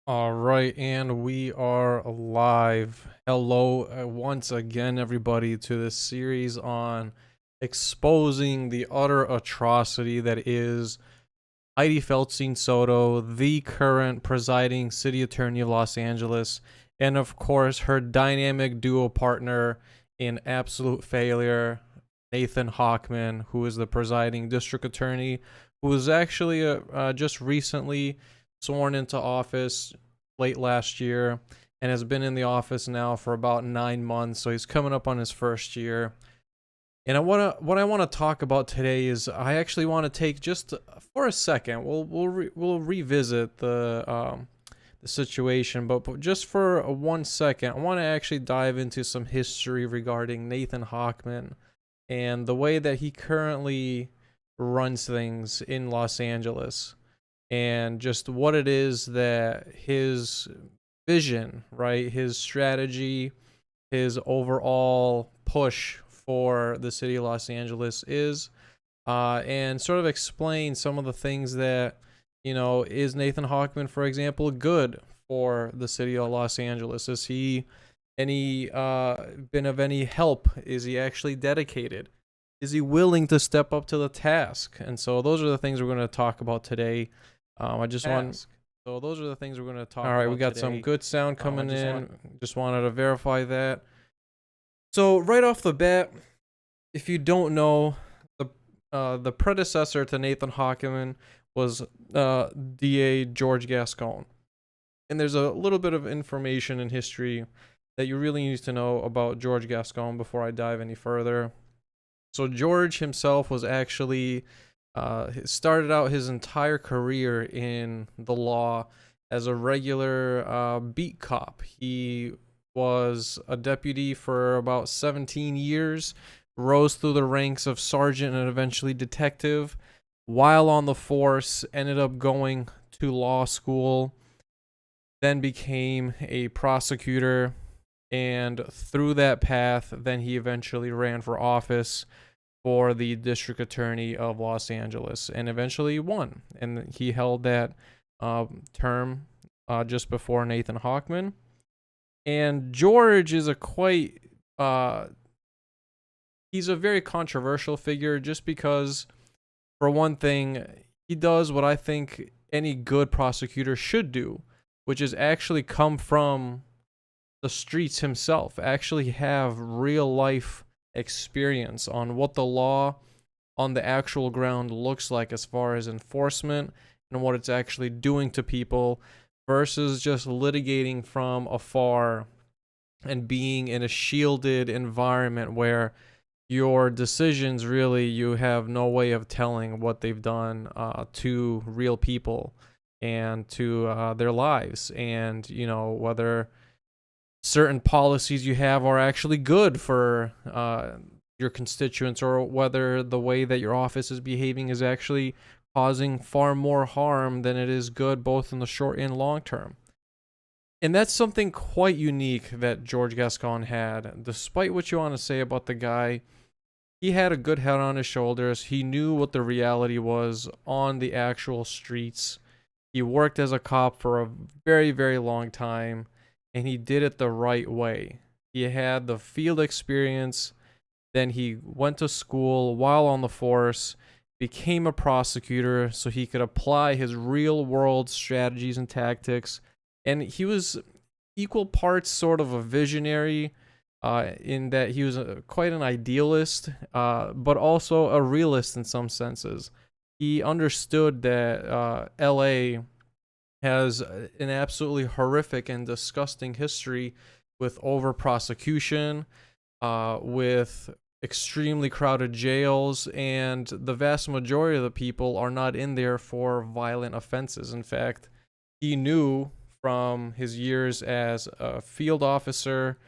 All right, and we are live. Hello, once again, everybody, to this series on exposing the utter atrocity that is Hydee Feldstein Soto, the current presiding city attorney of Los Angeles, and of course, her dynamic duo partner in absolute failure, Nathan Hochman, who is the presiding district attorney, who was actually just recently sworn into office late last year and has been in the office now for about 9 months. So he's coming up on his first year. And what I want to talk about today is I actually want to take just for a second. We'll revisit the situation, but just for 1 second, I want to actually dive into some history regarding Nathan Hochman and the way that he currently runs things in Los Angeles, and just what it is that his vision, right, his strategy, his overall push for the city of Los Angeles is, and sort of explain some of the things that, is Nathan Hochman, for example, good for the city of Los Angeles? Is he been of any help? Is he actually dedicated? Is he willing to step up to the task? And so those are the things we're going to talk about today. I just want. So those are the things we're going to talk about. All right, we got some good sound coming in. Just wanted to verify that. So right off the bat, if you don't know, the predecessor to Nathan Hochman was DA George Gascon, and there's a little bit of information in history that you really need to know about George Gascon before I dive any further. So George himself was actually started out his entire career in the law as a regular beat cop. He was a deputy for about 17 years, rose through the ranks of sergeant and eventually detective. While on the force, ended up going to law school, then became a prosecutor, and through that path, then he eventually ran for office for the district attorney of Los Angeles, and eventually won. And he held that term just before Nathan Hochman. And George is he's a very controversial figure, just because, for one thing, he does what I think any good prosecutor should do, which is actually come from the streets himself, actually have real life experience on what the law on the actual ground looks like as far as enforcement and what it's actually doing to people, versus just litigating from afar and being in a shielded environment where your decisions, really, you have no way of telling what they've done to real people and to their lives, and whether certain policies you have are actually good for your constituents, or whether the way that your office is behaving is actually causing far more harm than it is good, both in the short and long term. And that's something quite unique that George Gascon had. Despite what you want to say about the guy, he had a good head on his shoulders. He knew what the reality was on the actual streets. He worked as a cop for a very, very long time, and he did it the right way. He had the field experience, then he went to school while on the force, became a prosecutor so he could apply his real world strategies and tactics. And he was equal parts sort of a visionary, in that he was quite an idealist, but also a realist in some senses. He understood that LA has an absolutely horrific and disgusting history with over prosecution, with extremely crowded jails, and the vast majority of the people are not in there for violent offenses. In fact, he knew from his years as a field officer,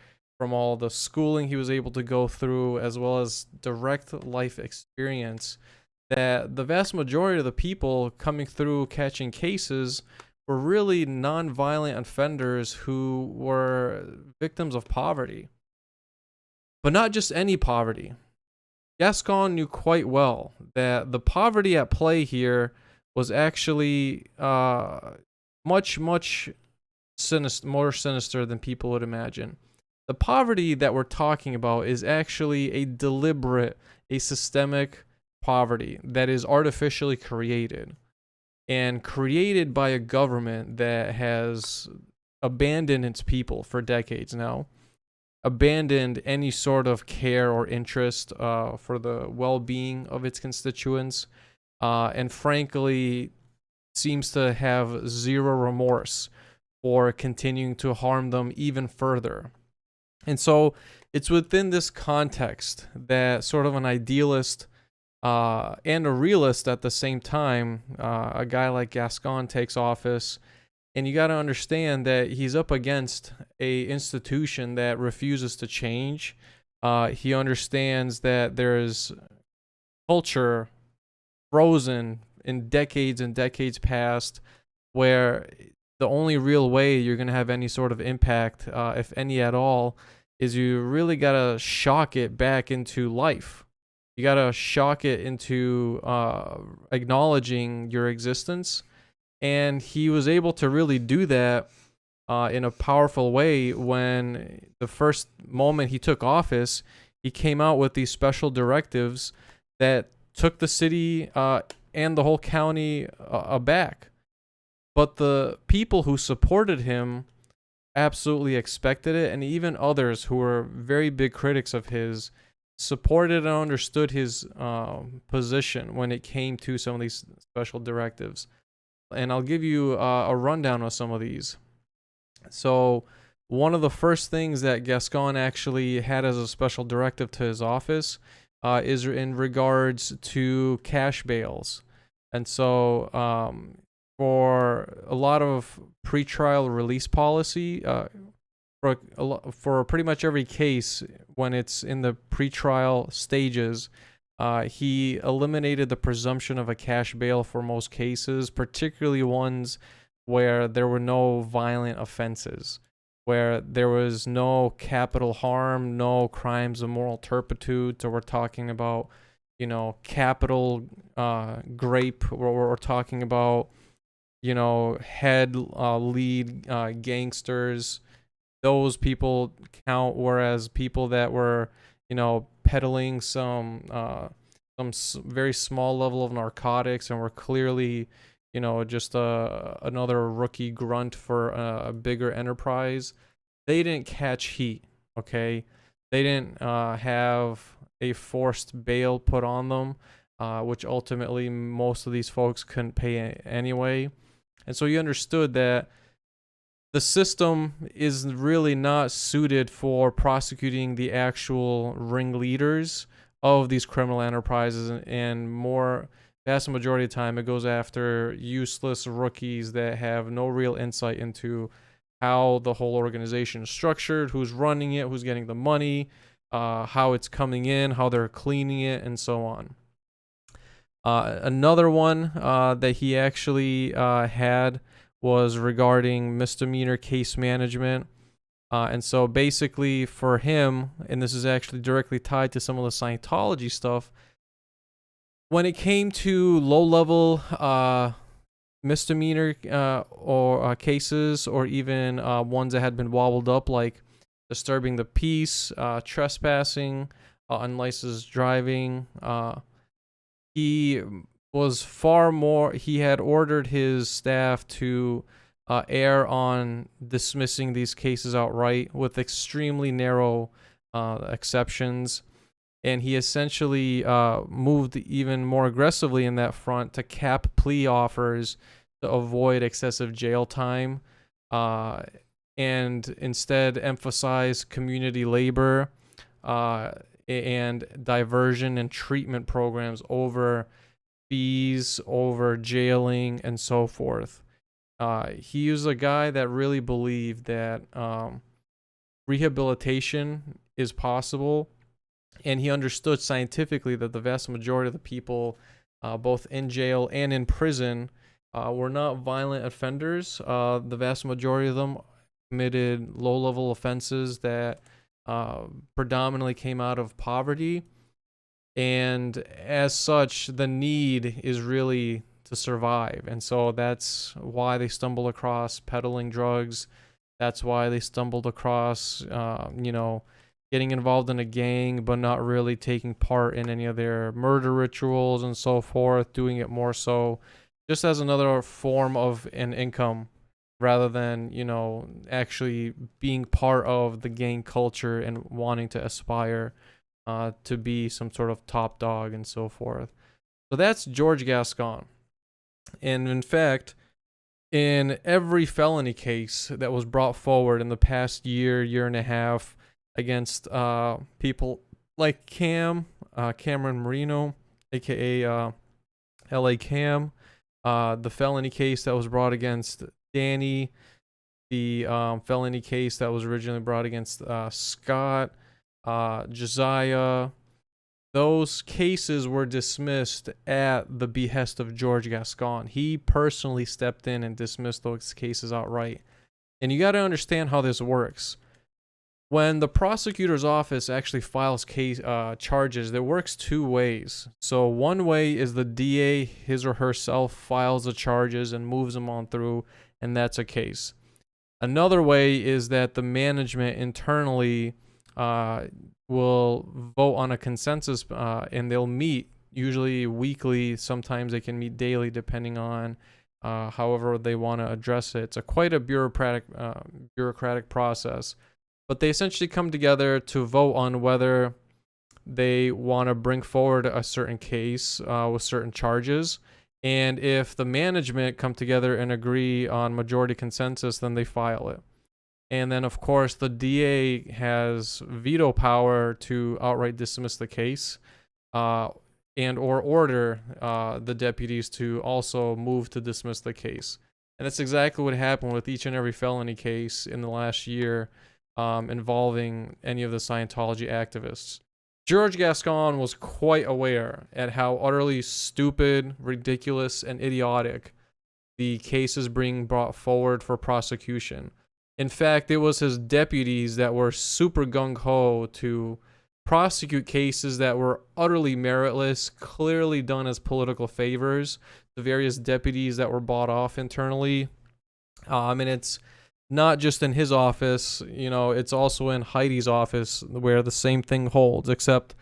from all the schooling he was able to go through, as well as direct life experience, that the vast majority of the people coming through catching cases were really non-violent offenders who were victims of poverty. But not just any poverty. Gascon knew quite well that the poverty at play here was actually much, much more sinister than people would imagine. The poverty that we're talking about is actually a deliberate, a systemic poverty that is artificially created and created by a government that has abandoned its people for decades now, abandoned any sort of care or interest for the well-being of its constituents, and frankly seems to have zero remorse for continuing to harm them even further. And so it's within this context that sort of an idealist and a realist at the same time, a guy like Gascon takes office. And you got to understand that he's up against a institution that refuses to change. He understands that there is culture frozen in decades and decades past, where the only real way you're going to have any sort of impact, if any at all, is you really got to shock it back into life. You got to shock it into acknowledging your existence. And he was able to really do that in a powerful way when the first moment he took office, he came out with these special directives that took the city and the whole county aback. But the people who supported him absolutely expected it, and even others who were very big critics of his supported and understood his position when it came to some of these special directives. And I'll give you a rundown of some of these. So one of the first things that Gascon actually had as a special directive to his office is in regards to cash bails. And so for a lot of pretrial release policy, for pretty much every case when it's in the pretrial stages, he eliminated the presumption of a cash bail for most cases, particularly ones where there were no violent offenses, where there was no capital harm, no crimes of moral turpitude. So we're talking about, capital grape, where we're talking about, head lead gangsters. Those people count, whereas people that were, peddling some very small level of narcotics and were clearly, just another rookie grunt for a bigger enterprise, they didn't catch heat, okay? They didn't have a forced bail put on them, which ultimately most of these folks couldn't pay anyway. And so you understood that the system is really not suited for prosecuting the actual ringleaders of these criminal enterprises, and vast majority of the time it goes after useless rookies that have no real insight into how the whole organization is structured, who's running it, who's getting the money, how it's coming in, how they're cleaning it, and so on. Another one that he actually had was regarding misdemeanor case management. And so basically for him, and this is actually directly tied to some of the Scientology stuff, when it came to low-level misdemeanor or cases, or even ones that had been wobbled up, like disturbing the peace, trespassing, unlicensed driving, he had ordered his staff to err on dismissing these cases outright with extremely narrow exceptions. And he essentially moved even more aggressively in that front to cap plea offers to avoid excessive jail time, and instead emphasize community labor and diversion and treatment programs over fees, over jailing, and so forth. He was a guy that really believed that rehabilitation is possible, and he understood scientifically that the vast majority of the people, both in jail and in prison, were not violent offenders. The vast majority of them committed low-level offenses that predominantly came out of poverty. And as such, the need is really to survive. And so that's why they stumble across peddling drugs, That's why they stumbled across, getting involved in a gang, but not really taking part in any of their murder rituals and so forth, doing it more so just as another form of an income rather than, actually being part of the gang culture and wanting to aspire to be some sort of top dog and so forth. So that's George Gascon. And in fact, in every felony case that was brought forward in the past year and a half against people like Cameron Marino, aka LA Cam, the felony case that was brought against Danny, the felony case that was originally brought against Scott, Josiah, those cases were dismissed at the behest of George Gascon. He personally stepped in and dismissed those cases outright. And you got to understand how this works. When the prosecutor's office actually files charges, it works two ways. So one way is the DA, his or herself, files the charges and moves them on through, and that's a case. Another way is that the management internally will vote on a consensus and they'll meet usually weekly. Sometimes they can meet daily depending on however they want to address it. It's quite a bureaucratic process, but they essentially come together to vote on whether they want to bring forward a certain case with certain charges. And if the management come together and agree on majority consensus, then they file it. And then, of course, the DA has veto power to outright dismiss the case and or order the deputies to also move to dismiss the case. And that's exactly what happened with each and every felony case in the last year involving any of the Scientology activists. George Gascon was quite aware at how utterly stupid, ridiculous, and idiotic the cases being brought forward for prosecution. In fact, it was his deputies that were super gung-ho to prosecute cases that were utterly meritless, clearly done as political favors. The various deputies that were bought off internally. And it's not just in his office, it's also in Hydee's office where the same thing holds, except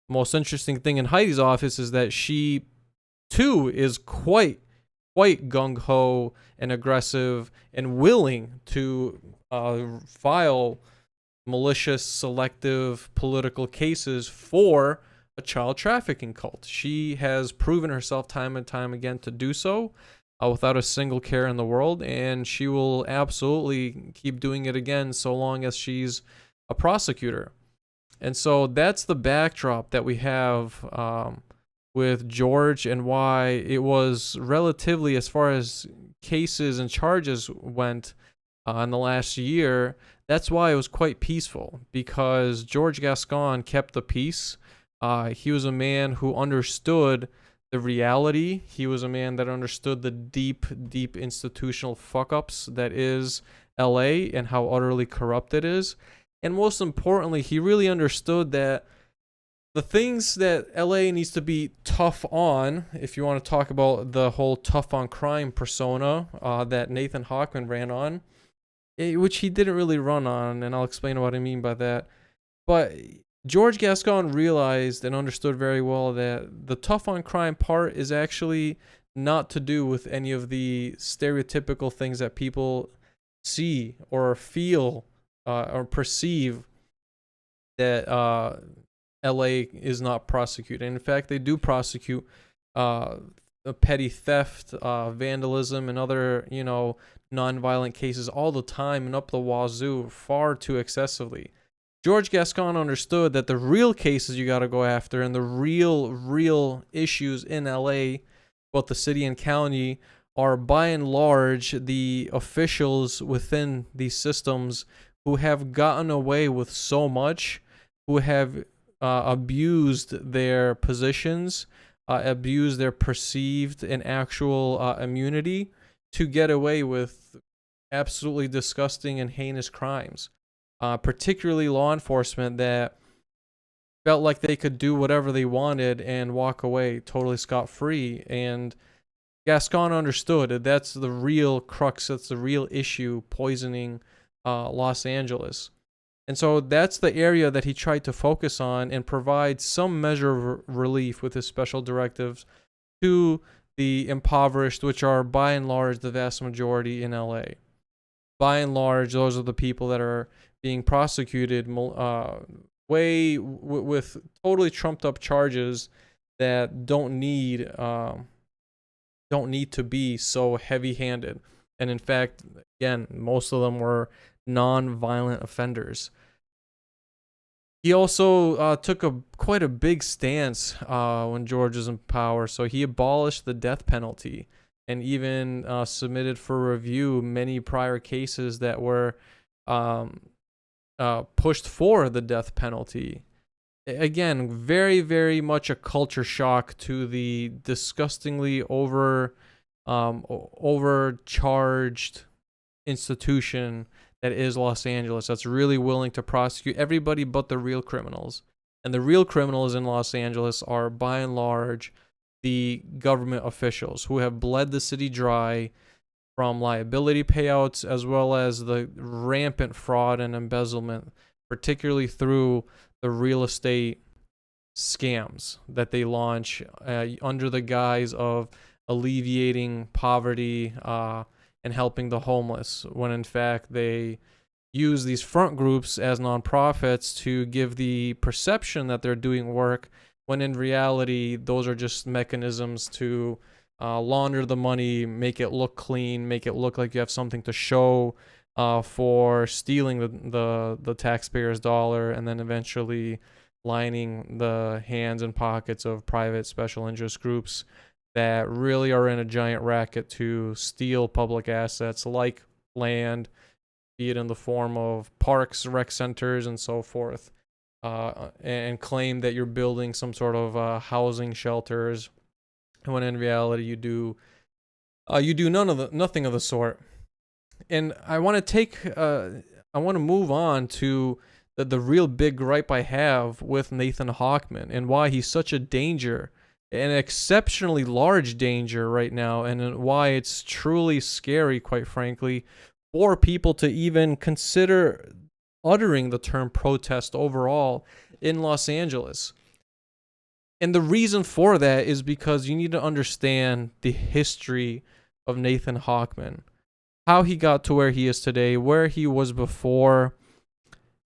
the most interesting thing in Hydee's office is that she, too, is quite gung-ho and aggressive and willing to file malicious, selective political cases for a child trafficking cult. She has proven herself time and time again to do so without a single care in the world, and she will absolutely keep doing it again so long as she's a prosecutor. And so that's the backdrop that we have with George, and why it was relatively, as far as cases and charges went in the last year, that's why it was quite peaceful, because George Gascon kept the peace. He was a man who understood the reality. He was a man that understood the deep institutional fuck-ups that is LA and how utterly corrupt it is. And most importantly, he really understood that the things that LA needs to be tough on, if you want to talk about the whole tough on crime persona that Nathan Hochman ran on, which he didn't really run on, and I'll explain what I mean by that. But George Gascon realized and understood very well that the tough on crime part is actually not to do with any of the stereotypical things that people see or feel or perceive that LA is not prosecuted. In fact, they do prosecute petty theft, vandalism, and other, non-violent cases all the time and up the wazoo, far too excessively. George Gascon understood that the real cases you got to go after and the real issues in LA, both the city and county, are by and large the officials within these systems who have gotten away with so much, who have abused their positions, abused their perceived and actual immunity to get away with absolutely disgusting and heinous crimes. Particularly law enforcement that felt like they could do whatever they wanted and walk away totally scot-free. And Gascon understood that that's the real crux, that's the real issue poisoning Los Angeles. And so that's the area that he tried to focus on and provide some measure of relief with his special directives to the impoverished, which are by and large the vast majority in LA. By and large, those are the people that are being prosecuted with totally trumped up charges that don't need to be so heavy-handed. And in fact, again, most of them were non-violent offenders. He also took quite a big stance when George was in power. So he abolished the death penalty and even submitted for review many prior cases that were pushed for the death penalty. Again, very, very much a culture shock to the disgustingly overcharged institution that is Los Angeles, that's really willing to prosecute everybody but the real criminals. And the real criminals in Los Angeles are, by and large, the government officials who have bled the city dry from liability payouts as well as the rampant fraud and embezzlement, particularly through the real estate scams that they launch under the guise of alleviating poverty and helping the homeless, when in fact they use these front groups as nonprofits to give the perception that they're doing work, when in reality those are just mechanisms to launder the money, make it look clean, make it look like you have something to show for stealing the taxpayer's dollar, and then eventually lining the hands and pockets of private special interest groups that really are in a giant racket to steal public assets like land, be it in the form of parks, rec centers, and so forth, and claim that you're building some sort of housing shelters, when in reality you do nothing of the sort. And I want to move on to the real big gripe I have with Nathan Hochman and why he's such a danger, an exceptionally large danger right now, and why it's truly scary, quite frankly, for people to even consider uttering the term protest overall in Los Angeles. And the reason for that is because you need to understand the history of Nathan Hochman, how he got to where he is today, where he was before,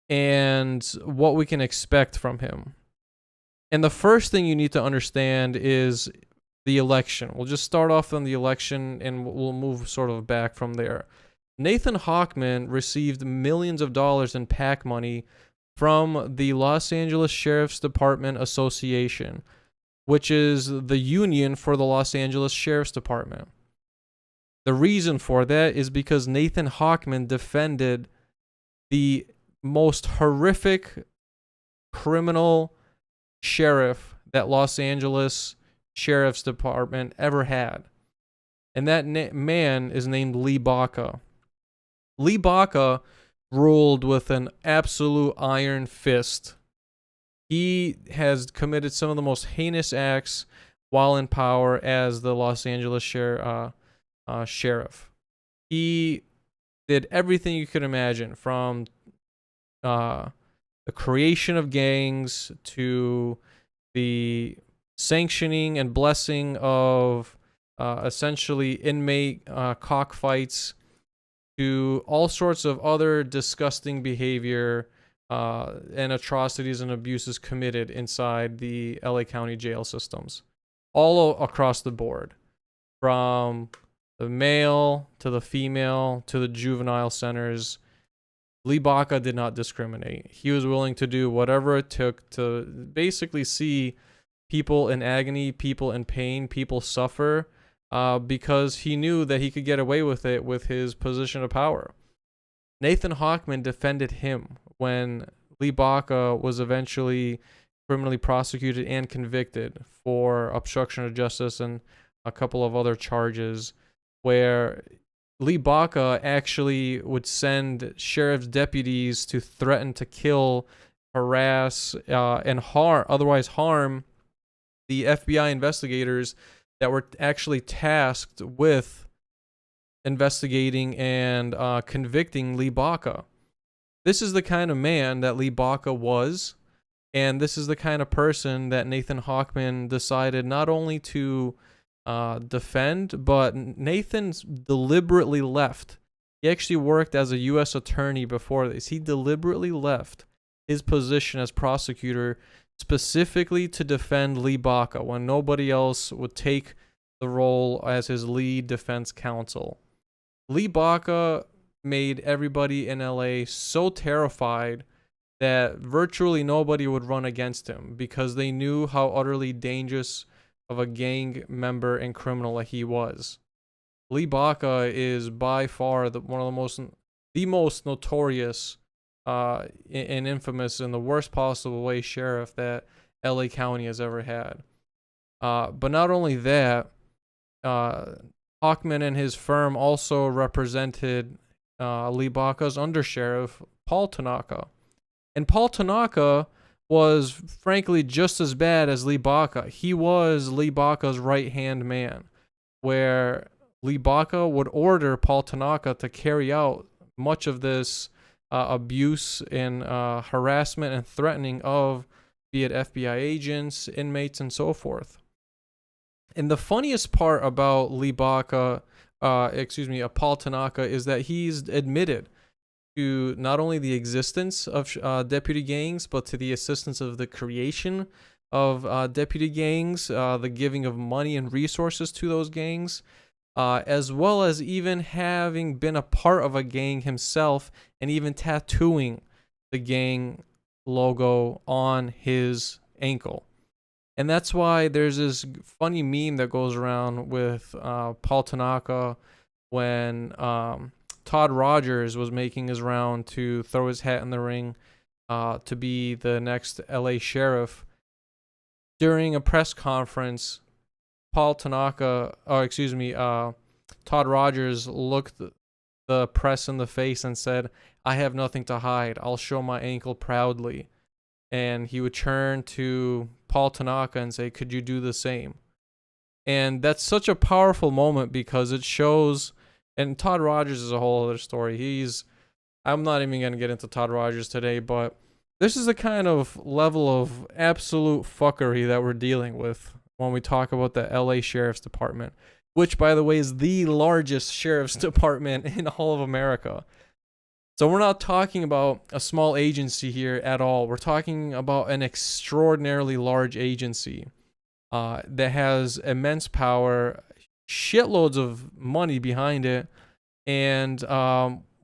and what we can expect from him. And the first thing you need to understand is the election. We'll just start off on the election and we'll move sort of back from there. Nathan Hochman received millions of dollars in PAC money from the Los Angeles Sheriff's Department Association, which is the union for the Los Angeles Sheriff's Department. The reason for that is because Nathan Hochman defended the most horrific criminal sheriff that Los Angeles Sheriff's Department ever had. And that man is named Lee Baca. Lee Baca ruled with an absolute iron fist. He has committed some of the most heinous acts while in power as the Los Angeles sheriff. He did everything you could imagine, from the creation of gangs to the sanctioning and blessing of essentially inmate cockfights, to all sorts of other disgusting behavior and atrocities and abuses committed inside the LA County jail systems, all across the board, from the male to the female to the juvenile centers. Lee Baca did not discriminate. He was willing to do whatever it took to basically see people in agony, people in pain, people suffer, because he knew that he could get away with it with his position of power. Nathan Hochman defended him when Lee Baca was eventually criminally prosecuted and convicted for obstruction of justice and a couple of other charges, where Lee Baca actually would send sheriff's deputies to threaten to kill, harass, and otherwise harm the FBI investigators that were actually tasked with investigating and convicting Lee Baca. This is the kind of man that Lee Baca was, and this is the kind of person that Nathan Hochman decided not only to defend, but Nathan deliberately left. He actually worked as a U.S. attorney before this. He deliberately left his position as prosecutor specifically to defend Lee Baca when nobody else would take the role as his lead defense counsel. Lee Baca made everybody in LA so terrified that virtually nobody would run against him because they knew how utterly dangerous of a gang member and criminal that he was. Lee Baca is by far the most notorious and infamous in the worst possible way sheriff that LA County has ever had. But not only that, Hochman and his firm also represented Lee Baca's undersheriff, Paul Tanaka. And Paul Tanaka was frankly just as bad as Lee Baca. He was Lee Baca's right-hand man, where Lee Baca would order Paul Tanaka to carry out much of this abuse and harassment and threatening of, be it FBI agents, inmates, and so forth. And the funniest part about Lee Baca, Paul Tanaka, is that he's admitted to not only the existence of deputy gangs, but to the assistance of the creation of deputy gangs, the giving of money and resources to those gangs, as well as even having been a part of a gang himself and even tattooing the gang logo on his ankle. And that's why there's this funny meme that goes around with Paul Tanaka when Todd Rogers was making his round to throw his hat in the ring to be the next LA sheriff. During a press conference, Todd Rogers looked the press in the face and said, "I have nothing to hide. I'll show my ankle proudly." And he would turn to Paul Tanaka and say, "Could you do the same?" And that's such a powerful moment because it shows, and Todd Rogers is a whole other story. I'm not even going to get into Todd Rogers today, but this is the kind of level of absolute fuckery that we're dealing with when we talk about the LA Sheriff's Department, which, by the way, is the largest sheriff's department in all of America. So we're not talking about a small agency here at all. We're talking about an extraordinarily large agency that has immense power, shitloads of money behind it, and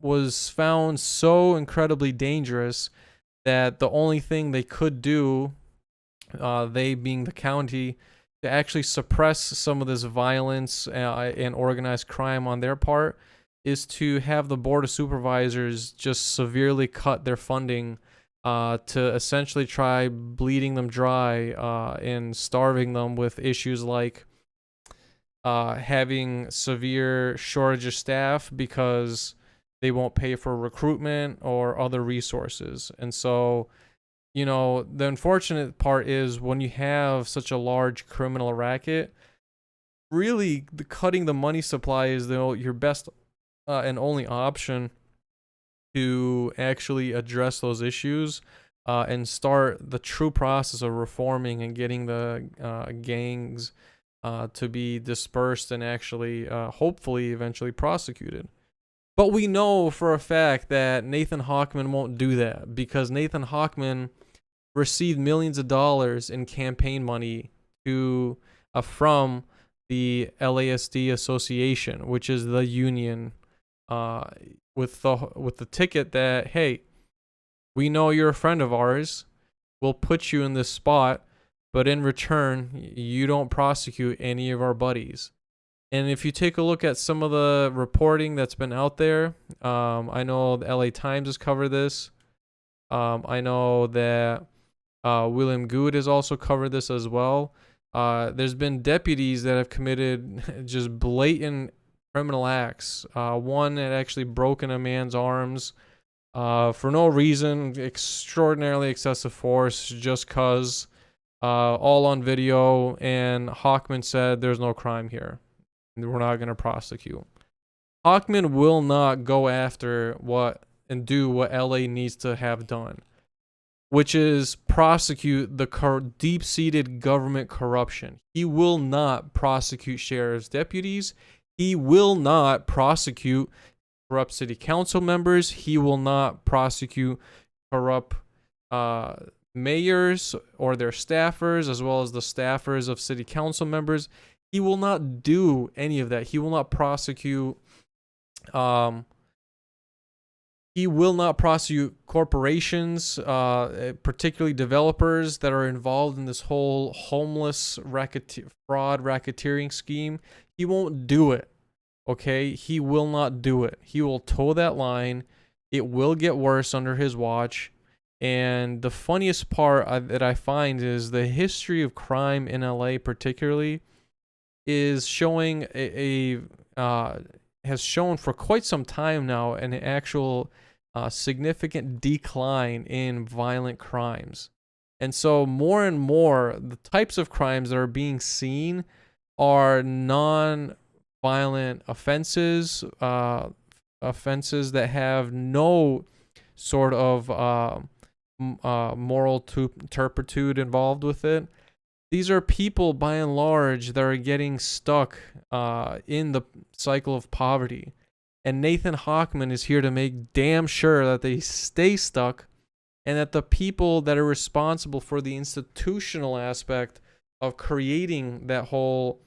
was found so incredibly dangerous that the only thing they could do, they being the county, to actually suppress some of this violence and organized crime on their part is to have the Board of Supervisors just severely cut their funding to essentially try bleeding them dry and starving them with issues like having severe shortage of staff because they won't pay for recruitment or other resources. And so, the unfortunate part is when you have such a large criminal racket, really cutting the money supply is your best and only option to actually address those issues and start the true process of reforming and getting the gangs to be dispersed and actually hopefully eventually prosecuted. But we know for a fact that Nathan Hochman won't do that because Nathan Hochman received millions of dollars in campaign money from the LASD Association, which is the union, with the ticket that, hey, we know you're a friend of ours, we'll put you in this spot, but in return, you don't prosecute any of our buddies. And if you take a look at some of the reporting that's been out there, I know the LA Times has covered this. I know that William Good has also covered this as well. There's been deputies that have committed just blatant criminal acts. One had actually broken a man's arms for no reason, extraordinarily excessive force, just cause, all on video, and Hochman said there's no crime here. We're not going to prosecute. Hochman will not go after what and do what LA needs to have done, which is prosecute the deep-seated government corruption. He will not prosecute sheriff's deputies. He will not prosecute corrupt city council members. He will not prosecute corrupt mayors or their staffers, as well as the staffers of city council members. He will not do any of that. He will not prosecute corporations, particularly developers that are involved in this whole homeless fraud racketeering scheme. He won't do it. Okay? He will not do it. He will toe that line. It will get worse under his watch. And the funniest part that I find is the history of crime in LA, particularly, is showing has shown for quite some time now an actual significant decline in violent crimes. And so more and more, the types of crimes that are being seen are non-violent offenses, offenses that have no sort of moral turpitude involved with it. These are people, by and large, that are getting stuck in the cycle of poverty. And Nathan Hochman is here to make damn sure that they stay stuck, and that the people that are responsible for the institutional aspect of creating that whole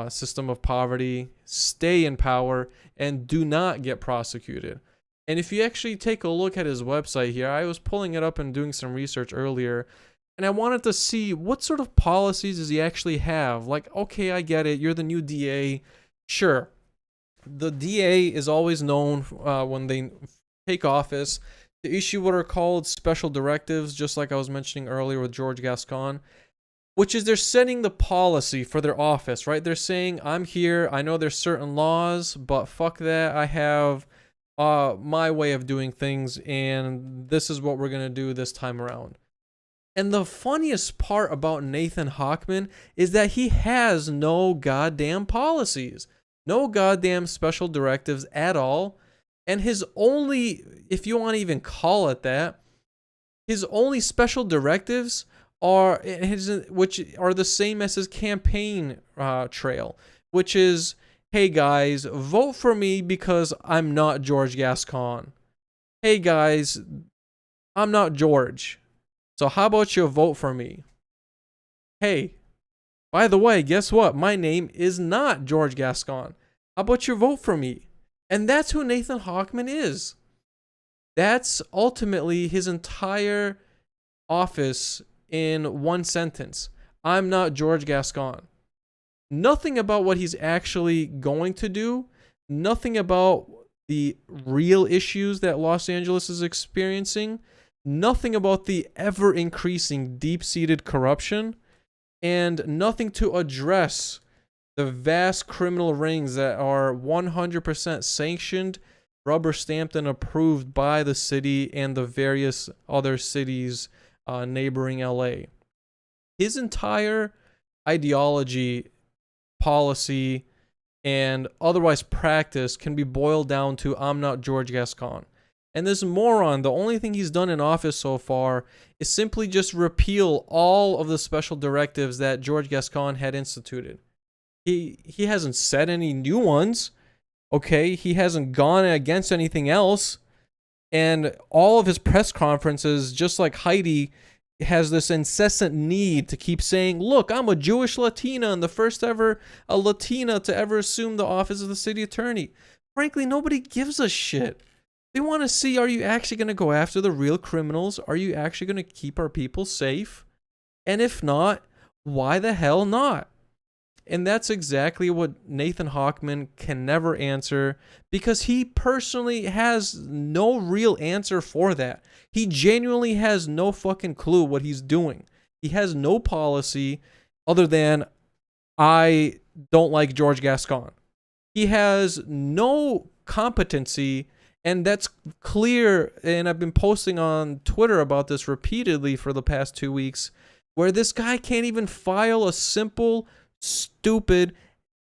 system of poverty stay in power and do not get prosecuted. And if you actually take a look at his website here, I was pulling it up and doing some research earlier, and I wanted to see what sort of policies does he actually have. Like, okay, I get it. You're the new DA. Sure. The DA is always known when they take office to issue what are called special directives, just like I was mentioning earlier with George Gascon, which is they're setting the policy for their office, right? They're saying, I'm here. I know there's certain laws, but fuck that. I have my way of doing things, and this is what we're going to do this time around. And the funniest part about Nathan Hochman is that he has no goddamn policies, no goddamn special directives at all. And his only, if you want to even call it that, his only special directives are which are the same as his campaign trail, which is, hey guys, vote for me because I'm not George Gascon. Hey guys, I'm not George. So how about you vote for me? Hey, by the way, guess what? My name is not George Gascon. How about you vote for me? And that's who Nathan Hochman is. That's ultimately his entire office in one sentence. I'm not George Gascon. Nothing about what he's actually going to do. Nothing about the real issues that Los Angeles is experiencing. Nothing about the ever-increasing deep-seated corruption, and nothing to address the vast criminal rings that are 100% sanctioned, rubber-stamped, and approved by the city and the various other cities neighboring LA. His entire ideology, policy, and otherwise practice can be boiled down to, I'm not George Gascon. And this moron, the only thing he's done in office so far is simply just repeal all of the special directives that George Gascon had instituted. He hasn't said any new ones. Okay, he hasn't gone against anything else. And all of his press conferences, just like Hydee, has this incessant need to keep saying, look, I'm a Jewish Latina and the first ever a Latina to ever assume the office of the city attorney. Frankly, nobody gives a shit. They want to see, are you actually going to go after the real criminals? Are you actually going to keep our people safe? And if not, why the hell not? And that's exactly what Nathan Hochman can never answer, because he personally has no real answer for that. He genuinely has no fucking clue what he's doing. He has no policy other than, I don't like George Gascon. He has no competency. And that's clear, and I've been posting on Twitter about this repeatedly for the past 2 weeks, where this guy can't even file a simple, stupid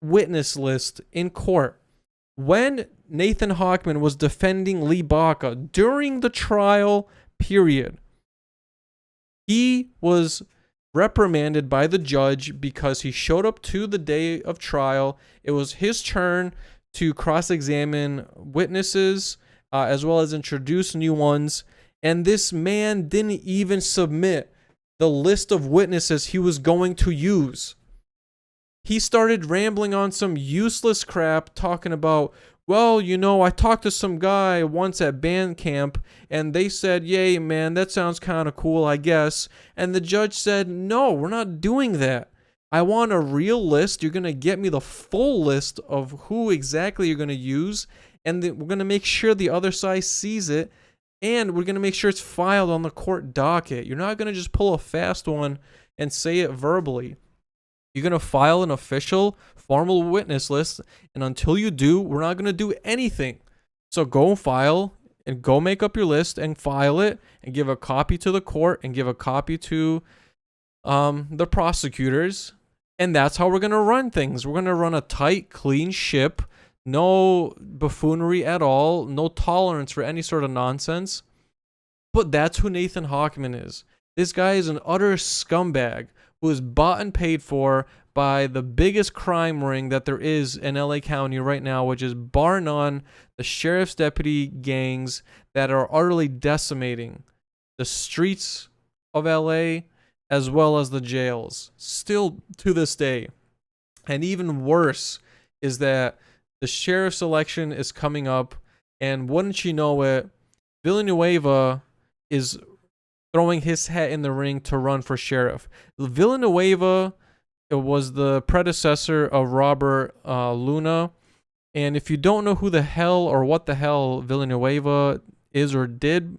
witness list in court. When Nathan Hochman was defending Lee Baca during the trial period, he was reprimanded by the judge because he showed up to the day of trial. It was his turn to cross-examine witnesses as well as introduce new ones. And this man didn't even submit the list of witnesses he was going to use. He started rambling on some useless crap talking about, well, I talked to some guy once at band camp and they said, yay, man, that sounds kind of cool, I guess. And the judge said, no, we're not doing that. I want a real list. You're going to get me the full list of who exactly you're going to use. And we're going to make sure the other side sees it. And we're going to make sure it's filed on the court docket. You're not going to just pull a fast one and say it verbally. You're going to file an official, formal witness list. And until you do, we're not going to do anything. So go file and go make up your list and file it and give a copy to the court and give a copy to the prosecutors. And that's how we're going to run things. We're going to run a tight, clean ship. No buffoonery at all. No tolerance for any sort of nonsense. But that's who Nathan Hochman is. This guy is an utter scumbag who is bought and paid for by the biggest crime ring that there is in LA County right now, which is bar none, the sheriff's deputy gangs that are utterly decimating the streets of LA as well as the jails, still to this day. And even worse is that the sheriff's election is coming up, and wouldn't you know it, Villanueva is throwing his hat in the ring to run for sheriff. Villanueva was the predecessor of Robert Luna, and if you don't know who the hell or what the hell Villanueva is or did,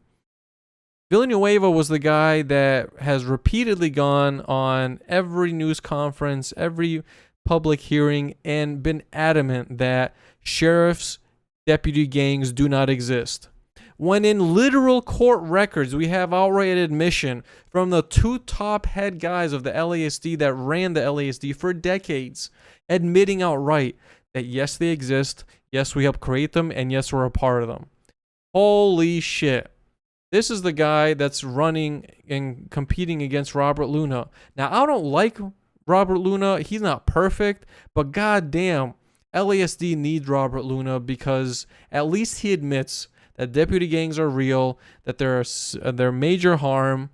Villanueva was the guy that has repeatedly gone on every news conference, every public hearing, and been adamant that sheriff's deputy gangs do not exist. When in literal court records, we have outright admission from the two top head guys of the LASD that ran the LASD for decades, admitting outright that yes, they exist, yes, we helped create them, and yes, we're a part of them. Holy shit. This is the guy that's running and competing against Robert Luna. Now, I don't like Robert Luna. He's not perfect, but goddamn, LASD needs Robert Luna because at least he admits that deputy gangs are real, that they're major harm,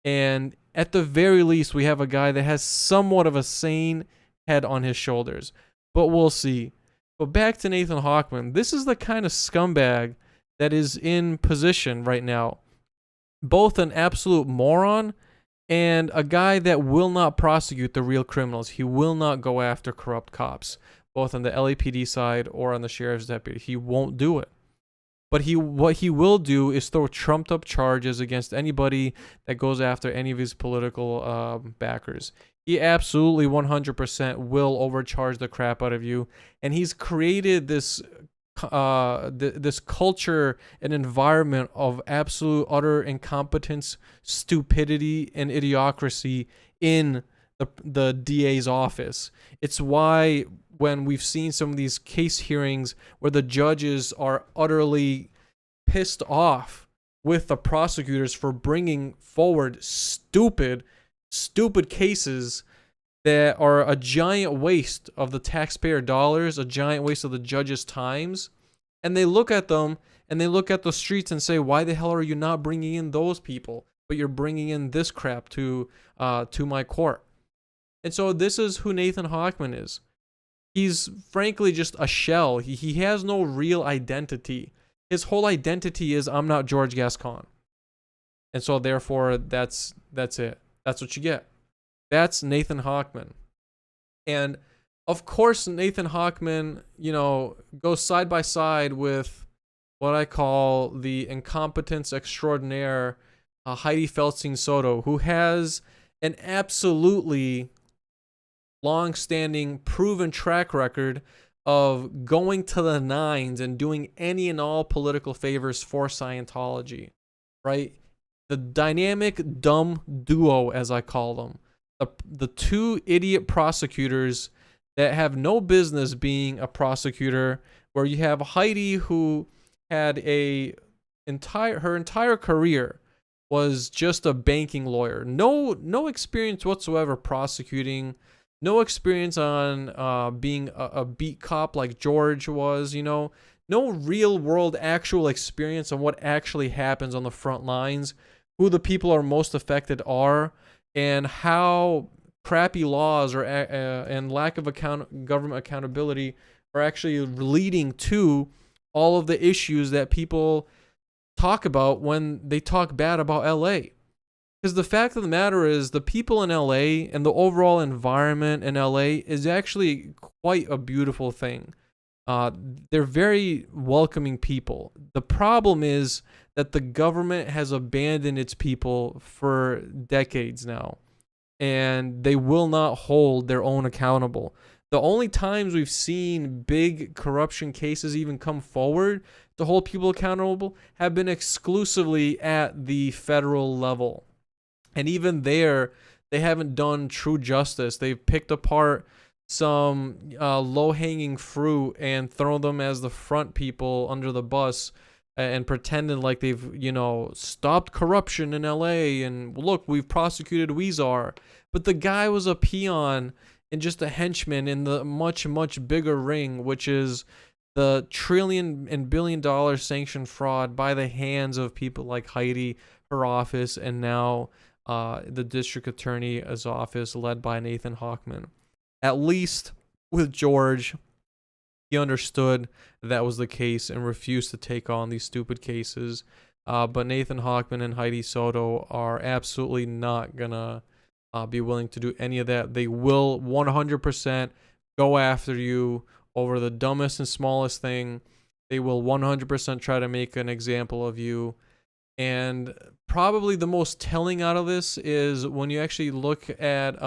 and at the very least, we have a guy that has somewhat of a sane head on his shoulders. But we'll see. But back to Nathan Hochman. This is the kind of scumbag that is in position right now. Both an absolute moron and a guy that will not prosecute the real criminals. He will not go after corrupt cops, both on the LAPD side or on the sheriff's deputy. He won't do it. But what he will do is throw trumped up charges against anybody that goes after any of his political backers. He absolutely 100% will overcharge the crap out of you. And he's created this this culture and environment of absolute utter incompetence, stupidity, and idiocracy in the DA's office. It's why when we've seen some of these case hearings where the judges are utterly pissed off with the prosecutors for bringing forward stupid cases that are a giant waste of the taxpayer dollars, a giant waste of the judges' times. And they look at them and they look at the streets and say, why the hell are you not bringing in those people, but you're bringing in this crap to my court? And so this is who Nathan Hochman is. He's frankly just a shell. He has no real identity. His whole identity is, I'm not George Gascon. And so therefore, that's it. That's what you get. That's Nathan Hochman. And of course, Nathan Hochman, goes side by side with what I call the incompetence extraordinaire, Hydee Feldstein Soto, who has an absolutely long-standing, proven track record of going to the nines and doing any and all political favors for Scientology, right? The dynamic dumb duo, as I call them. The two idiot prosecutors that have no business being a prosecutor, where you have Hydee, who had her entire career was just a banking lawyer. No experience whatsoever prosecuting. No experience on being a beat cop like George was. No real world actual experience on what actually happens on the front lines, who the people are most affected are, and how crappy laws or and lack of government accountability are actually leading to all of the issues that people talk about when they talk bad about LA. Because the fact of the matter is, the people in LA and the overall environment in LA is actually quite a beautiful thing. They're very welcoming people. The problem is that the government has abandoned its people for decades now, and they will not hold their own accountable. The only times we've seen big corruption cases even come forward to hold people accountable have been exclusively at the federal level. And even there, they haven't done true justice. They've picked apart some low-hanging fruit and thrown them as the front people under the bus and pretended like they've, stopped corruption in LA. And look, we've prosecuted Weezer. But the guy was a peon and just a henchman in the much, much bigger ring, which is the trillion and billion dollar sanctioned fraud by the hands of people like Hydee, her office, and now the district attorney's office led by Nathan Hochman. At least with George, he understood that was the case and refused to take on these stupid cases. But Nathan Hochman and Hydee Soto are absolutely not going to be willing to do any of that. They will 100% go after you over the dumbest and smallest thing. They will 100% try to make an example of you. And probably the most telling out of this is when you actually look at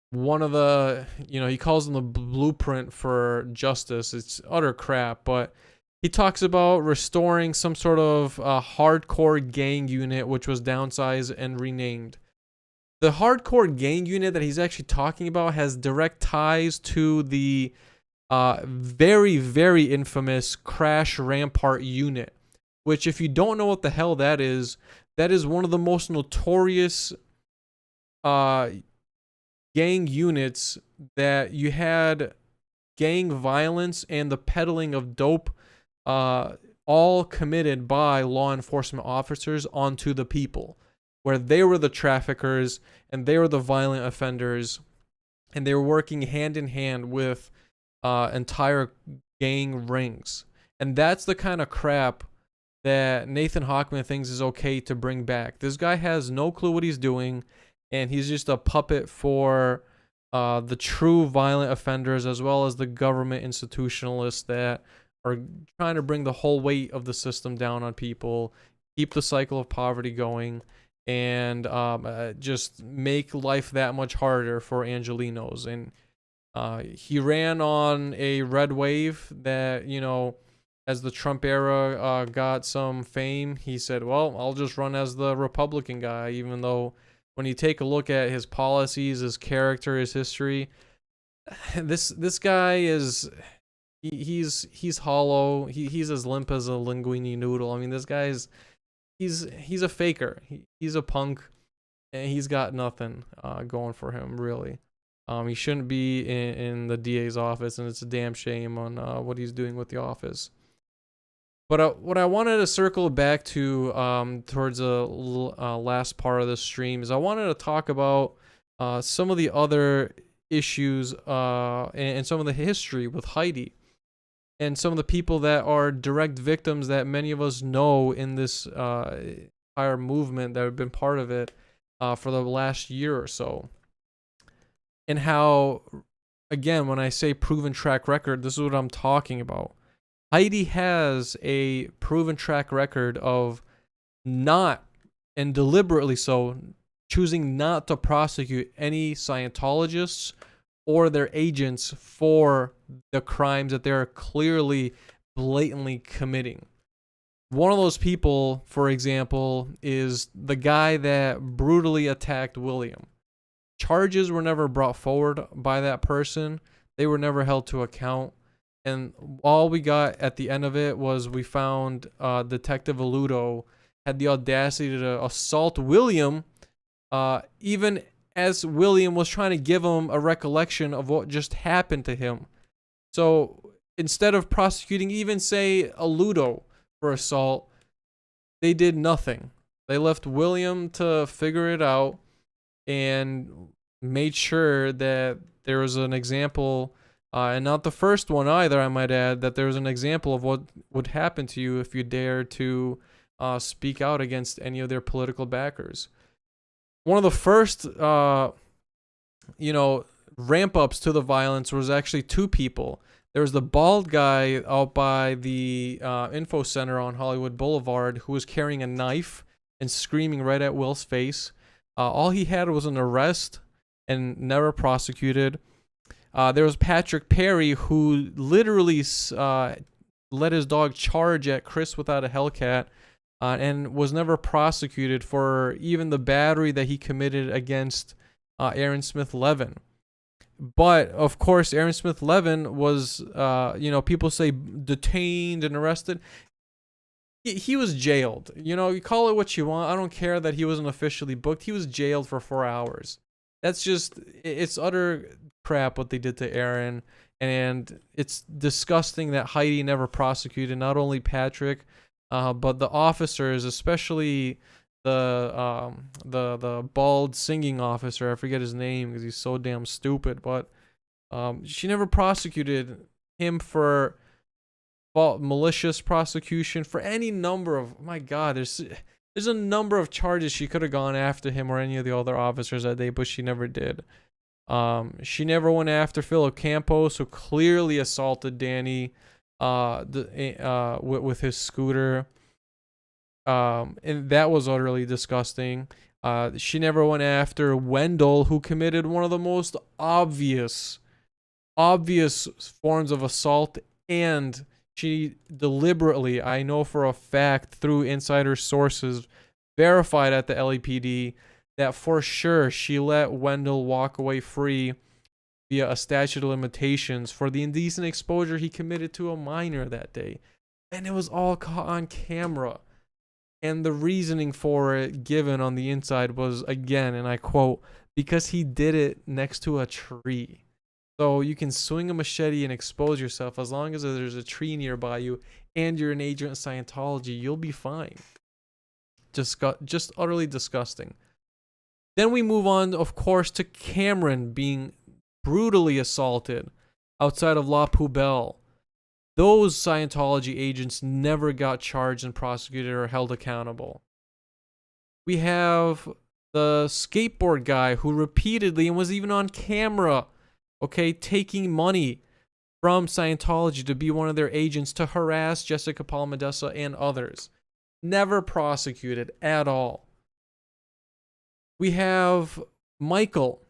one of the, he calls them the blueprint for justice. It's utter crap, but he talks about restoring some sort of hardcore gang unit, which was downsized and renamed. The hardcore gang unit that he's actually talking about has direct ties to the very, very infamous Crash Rampart unit, which, if you don't know what the hell that is one of the most notorious gang units that you had gang violence and the peddling of dope all committed by law enforcement officers onto the people, where they were the traffickers and they were the violent offenders, and they were working hand in hand with entire gang rings. And that's the kind of crap that Nathan Hochman thinks is okay to bring back. This guy has no clue what he's doing, and he's just a puppet for the true violent offenders, as well as the government institutionalists that are trying to bring the whole weight of the system down on people, keep the cycle of poverty going, and just make life that much harder for Angelenos. And he ran on a red wave that, as the Trump era got some fame, he said, well, I'll just run as the Republican guy, even though when you take a look at his policies, his character, his history, this guy is he's hollow. He's as limp as a linguine noodle. I mean, this guy's he's a faker. He's a punk, and he's got nothing going for him, really. He shouldn't be in the DA's office, and it's a damn shame on what he's doing with the office. But what I wanted to circle back to towards the last part of the stream is I wanted to talk about some of the other issues and some of the history with Hydee and some of the people that are direct victims that many of us know in this entire movement that have been part of it for the last year or so. And how, again, when I say proven track record, this is what I'm talking about. Hydee has a proven track record of not, and deliberately so, choosing not to prosecute any Scientologists or their agents for the crimes that they're clearly, blatantly committing. One of those people, for example, is the guy that brutally attacked William. Charges were never brought forward by that person. They were never held to account. And all we got at the end of it was we found Detective Aludo had the audacity to assault William, even as William was trying to give him a recollection of what just happened to him. So instead of prosecuting even, say, Aludo for assault, they did nothing. They left William to figure it out and made sure that there was an example, and not the first one either, I might add, that there was an example of what would happen to you if you dare to speak out against any of their political backers. One of the first, ramp ups to the violence was actually two people. There was the bald guy out by the info center on Hollywood Boulevard who was carrying a knife and screaming right at Will's face. All he had was an arrest and never prosecuted. There was Patrick Perry, who literally let his dog charge at Chris without a Hellcat, and was never prosecuted for even the battery that he committed against Aaron Smith Levin. But of course, Aaron Smith Levin was, people say detained and arrested. He was jailed. You call it what you want. I don't care that he wasn't officially booked. He was jailed for 4 hours. It's utter crap what they did to Aaron. And it's disgusting that Hydee never prosecuted not only Patrick, but the officers, especially the bald singing officer. I forget his name because he's so damn stupid. But she never prosecuted him for malicious prosecution, for any number of, my God, there's a number of charges she could have gone after him or any of the other officers that day, but she never did. She never went after Philip Campos, who clearly assaulted Danny with his scooter. And that was utterly disgusting. She never went after Wendell, who committed one of the most obvious forms of assault, and she deliberately, I know for a fact through insider sources verified at the LAPD, that for sure she let Wendell walk away free via a statute of limitations for the indecent exposure he committed to a minor that day. And it was all caught on camera. And the reasoning for it given on the inside was, again, and I quote, because he did it next to a tree. So you can swing a machete and expose yourself as long as there's a tree nearby you and you're an agent of Scientology, you'll be fine. Just utterly disgusting. Then we move on, of course, to Cameron being brutally assaulted outside of La Poubelle. Those Scientology agents never got charged and prosecuted or held accountable. We have the skateboard guy who repeatedly, and was even on camera, taking money from Scientology to be one of their agents to harass Jessica Palmadessa and others. Never prosecuted at all. We have Michael,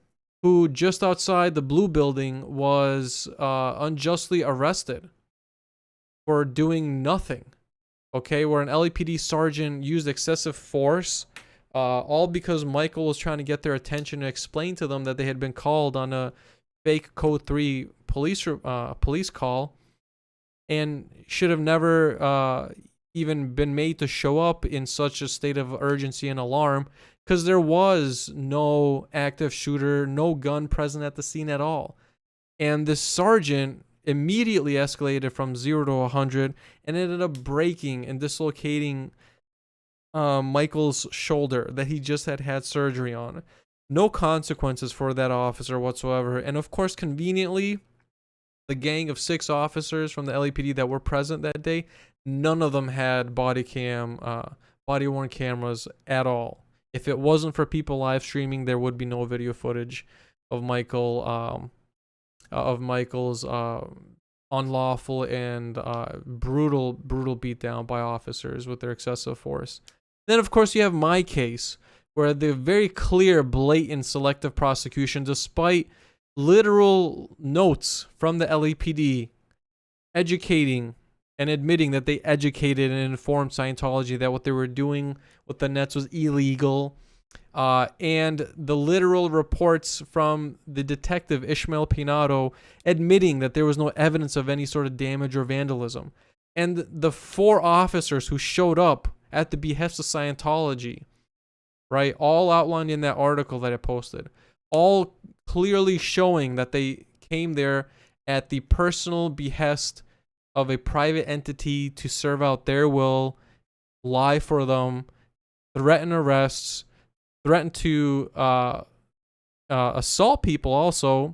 who just outside the Blue Building was unjustly arrested for doing nothing. Where an LAPD sergeant used excessive force, all because Michael was trying to get their attention and explain to them that they had been called on a fake Code 3 police call, and should have never even been made to show up in such a state of urgency and alarm, because there was no active shooter, no gun present at the scene at all. And this sergeant immediately escalated from 0 to 100 and ended up breaking and dislocating Michael's shoulder that he just had surgery on. No consequences for that officer whatsoever. And of course, conveniently, the gang of 6 officers from the LAPD that were present that day, none of them had body-worn cameras at all. If it wasn't for people live streaming, there would be no video footage of Michael's unlawful and brutal beatdown by officers with their excessive force. Then, of course, you have my case, where the very clear, blatant, selective prosecution, despite literal notes from the LAPD educating and admitting that they educated and informed Scientology that what they were doing with the nets was illegal, and the literal reports from the detective Ishmael Pinato admitting that there was no evidence of any sort of damage or vandalism. And the 4 officers who showed up at the behest of Scientology, right, all outlined in that article that I posted, all clearly showing that they came there at the personal behest of a private entity to serve out their will, lie for them, threaten arrests, threaten to assault people also,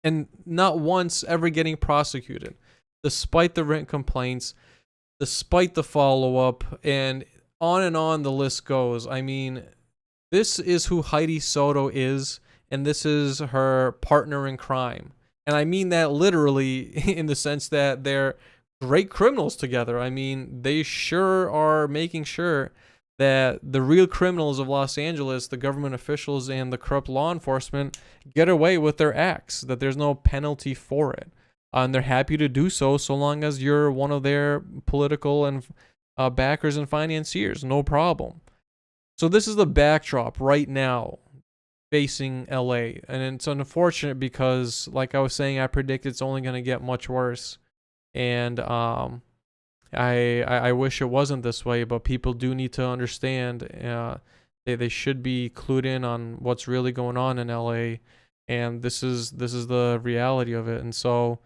and not once ever getting prosecuted, despite the written complaints, despite the follow-up, and on the list goes. I mean, this is who Hydee Soto is, and this is her partner in crime. And I mean that literally in the sense that they're great criminals together. I mean, they sure are making sure that the real criminals of Los Angeles, the government officials and the corrupt law enforcement, get away with their acts, that there's no penalty for it. And they're happy to do so long as you're one of their political and backers and financiers. No problem. So this is the backdrop right now facing LA. And it's unfortunate because, like I was saying, I predict it's only going to get much worse. And I wish it wasn't this way, but people do need to understand. They should be clued in on what's really going on in LA, and this is the reality of it. And so,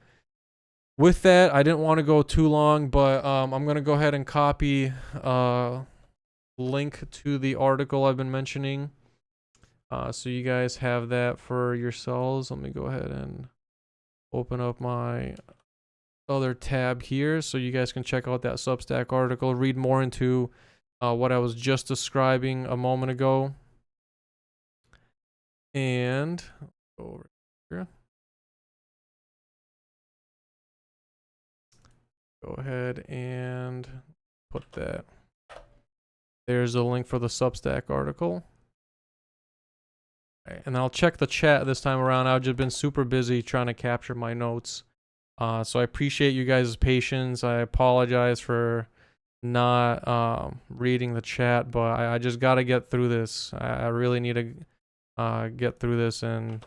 with that, I didn't want to go too long, but I'm gonna go ahead and copy link to the article I've been mentioning, so you guys have that for yourselves. Let me go ahead and open up my other tab here so you guys can check out that Substack article, read more into what I was just describing a moment ago. And go over here. Go ahead and put that. There's a link for the Substack article. Right, and I'll check the chat this time around. I've just been super busy trying to capture my notes. So I appreciate you guys' patience. I apologize for not reading the chat, but I just got to get through this. I really need to get through this and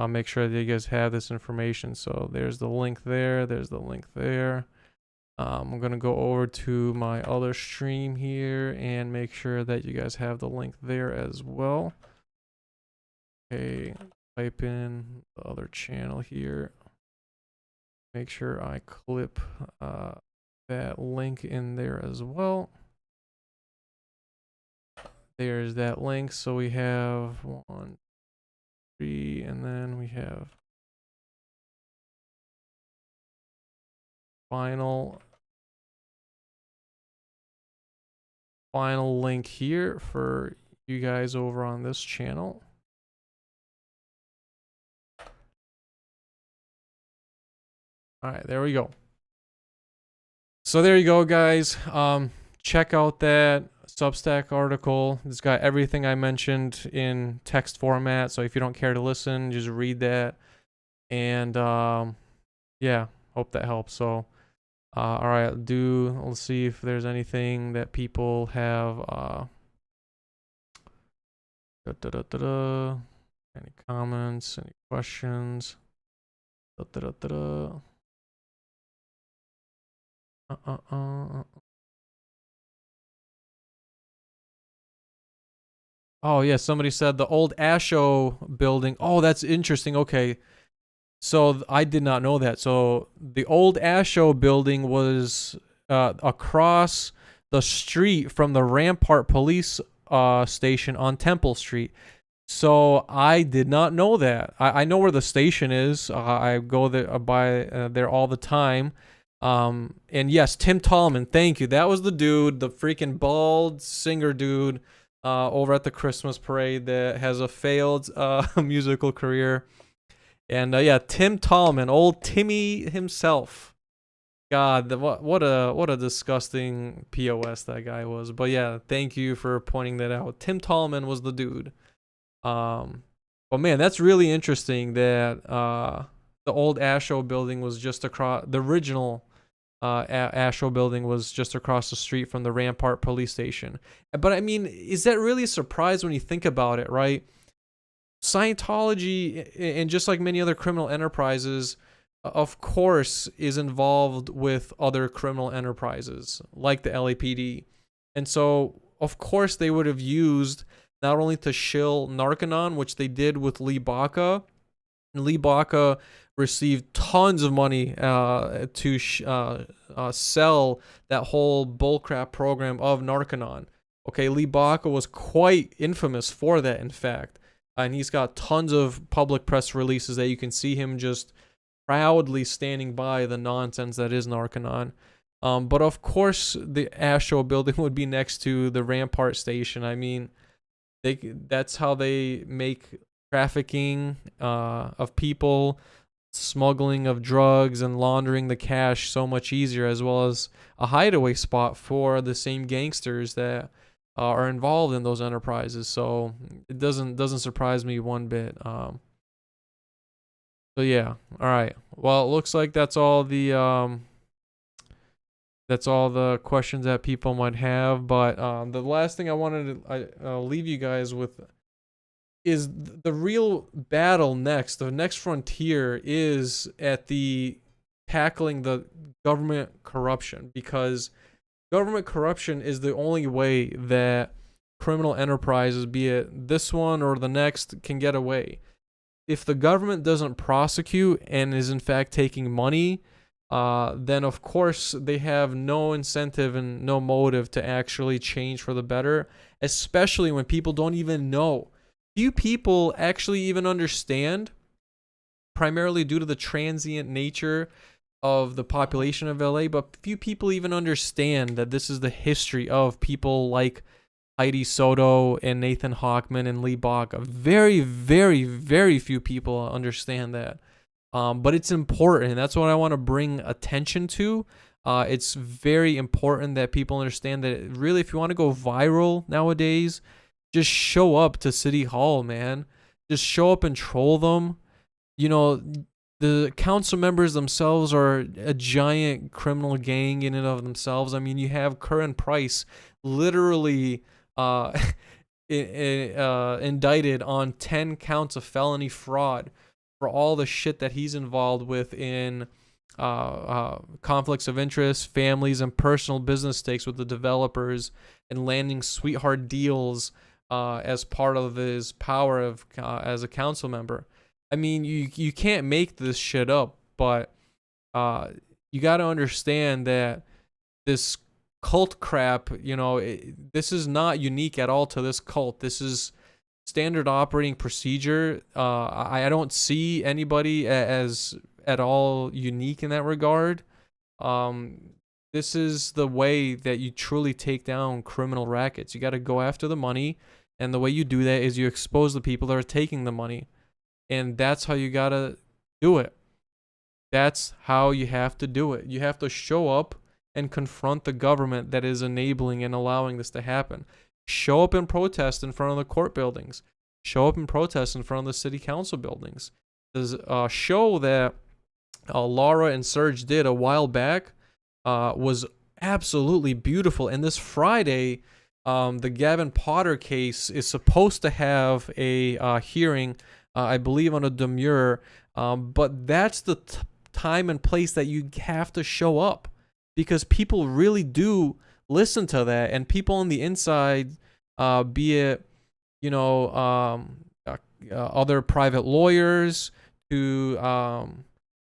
make sure that you guys have this information. So there's the link there. There's the link there. I'm going to go over to my other stream here and make sure that you guys have the link there as well. Okay, type in the other channel here. Make sure I clip that link in there as well. There's that link. So we have 1, 3, and then we have final link here for you guys over on this channel. All right, there we go. So there you go, guys. Check out that Substack article. It's got everything I mentioned in text format. So if you don't care to listen, just read that. And yeah, hope that helps. So all right, let's see if there's anything that people have any comments, any questions. Oh yeah, somebody said the old Asho building. Oh, that's interesting. Okay. So I did not know that. So the old Asho building was across the street from the Rampart Police station on Temple Street. So I did not know that. I know where the station is. I go there by there all the time. And yes, Tim Tallman, thank you. That was the dude, the freaking bald singer dude over at the Christmas parade that has a failed musical career. And yeah, Tim Tallman, old Timmy himself. God, what a disgusting POS that guy was. But yeah, thank you for pointing that out. Tim Tallman was the dude. But man, that's really interesting that the old Asho building was just across the original Astro building was just across the street from the Rampart police station. But I mean, is that really a surprise when you think about it, right? Scientology, and just like many other criminal enterprises, of course, is involved with other criminal enterprises like the LAPD. And so, of course, they would have used not only to shill Narconon, which they did with Lee Baca. And Lee Baca received tons of money to sell that whole bullcrap program of Narconon. Okay, Lee Baca was quite infamous for that, in fact. And he's got tons of public press releases that you can see him just proudly standing by the nonsense that is Narconon. But of course, the Astro building would be next to the Rampart station. I mean, that's how they make trafficking of people, smuggling of drugs, and laundering the cash so much easier, as well as a hideaway spot for the same gangsters that are involved in those enterprises. So it doesn't surprise me one bit. So yeah, all right. Well, it looks like that's all the questions that people might have. But the last thing I wanted to leave you guys with is the real battle next. The next frontier is at the tackling the government corruption, because government corruption is the only way that criminal enterprises, be it this one or the next, can get away. If the government doesn't prosecute and is in fact taking money, then of course they have no incentive and no motive to actually change for the better, especially when people don't even know. Few people actually even understand, primarily due to the transient nature of the population of LA, but few people even understand that this is the history of people like Hydee Soto and Nathan Hochman and Lee Baca. Very, very, very few people understand that. But it's important, and that's what I want to bring attention to. It's very important that people understand that really, if you want to go viral nowadays, just show up to City Hall, man. Just show up and troll them. You know, the council members themselves are a giant criminal gang in and of themselves. I mean, you have Curran Price literally indicted on 10 counts of felony fraud for all the shit that he's involved with in conflicts of interest, families, and personal business stakes with the developers, and landing sweetheart deals as part of his power of as a council member. I mean, you can't make this shit up, but you got to understand that this cult crap, this is not unique at all to this cult. This is standard operating procedure. I don't see anybody as at all unique in that regard. This is the way that you truly take down criminal rackets. You got to go after the money, and the way you do that is you expose the people that are taking the money. And that's how you got to do it. That's how you have to do it. You have to show up and confront the government that is enabling and allowing this to happen. Show up and protest in front of the court buildings. Show up and protest in front of the city council buildings. There's a show that Laura and Serge did a while back was absolutely beautiful. And this Friday, the Gavin Potter case is supposed to have a hearing, I believe on a demurrer, but that's the time and place that you have to show up, because people really do listen to that, and people on the inside, be it other private lawyers to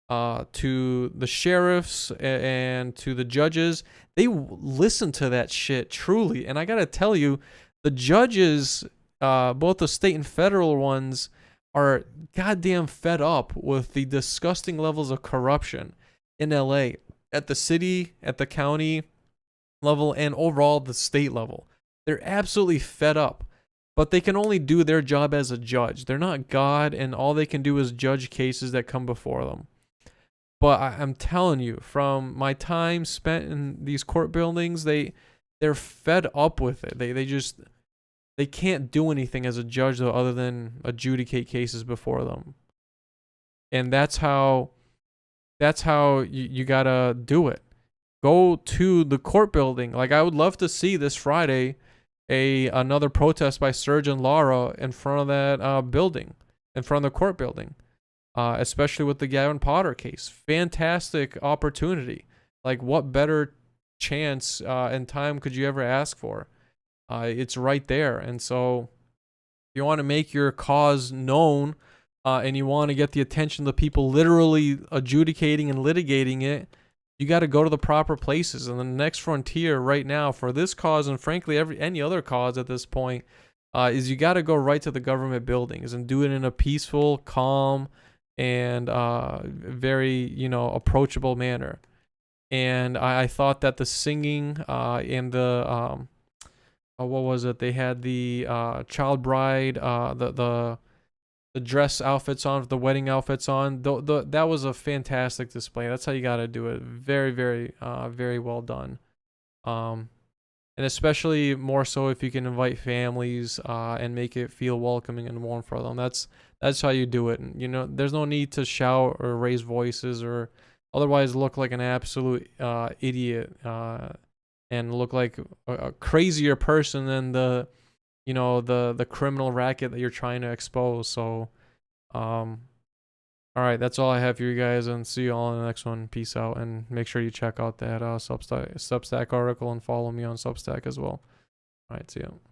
the sheriffs and to the judges, they listen to that shit truly. And I gotta tell you, the judges, both the state and federal ones, are goddamn fed up with the disgusting levels of corruption in LA at the city, at the county level, and overall the state level. They're absolutely fed up, but they can only do their job as a judge. They're not God, and all they can do is judge cases that come before them. But I'm telling you, from my time spent in these court buildings, they're fed up with it. They can't do anything as a judge, though, other than adjudicate cases before them. And that's how you gotta do it. go to the court building. Like, I would love to see this Friday another protest by Serge and Laura in front of that building, in front of the court building, especially with the Gavin Potter case. Fantastic opportunity. Like, what better chance and time could you ever ask for? It's right there. And so if you want to make your cause known, and you want to get the attention of the people literally adjudicating and litigating it, you got to go to the proper places. And the next frontier right now for this cause, and frankly any other cause at this point, is you got to go right to the government buildings and do it in a peaceful, calm, and very approachable manner. And I thought that the singing and the what was it? They had the child bride, the dress outfits on, the wedding outfits on. That was a fantastic display. That's how you got to do it. Very, very, very well done. And especially more so if you can invite families and make it feel welcoming and warm for them. That's how you do it. And, there's no need to shout or raise voices or otherwise look like an absolute idiot and look like a crazier person than the criminal racket that you're trying to expose. So all right, that's all I have for you guys, and see you all in the next one. Peace out, and make sure you check out that Substack article and follow me on Substack as well. All right, see ya.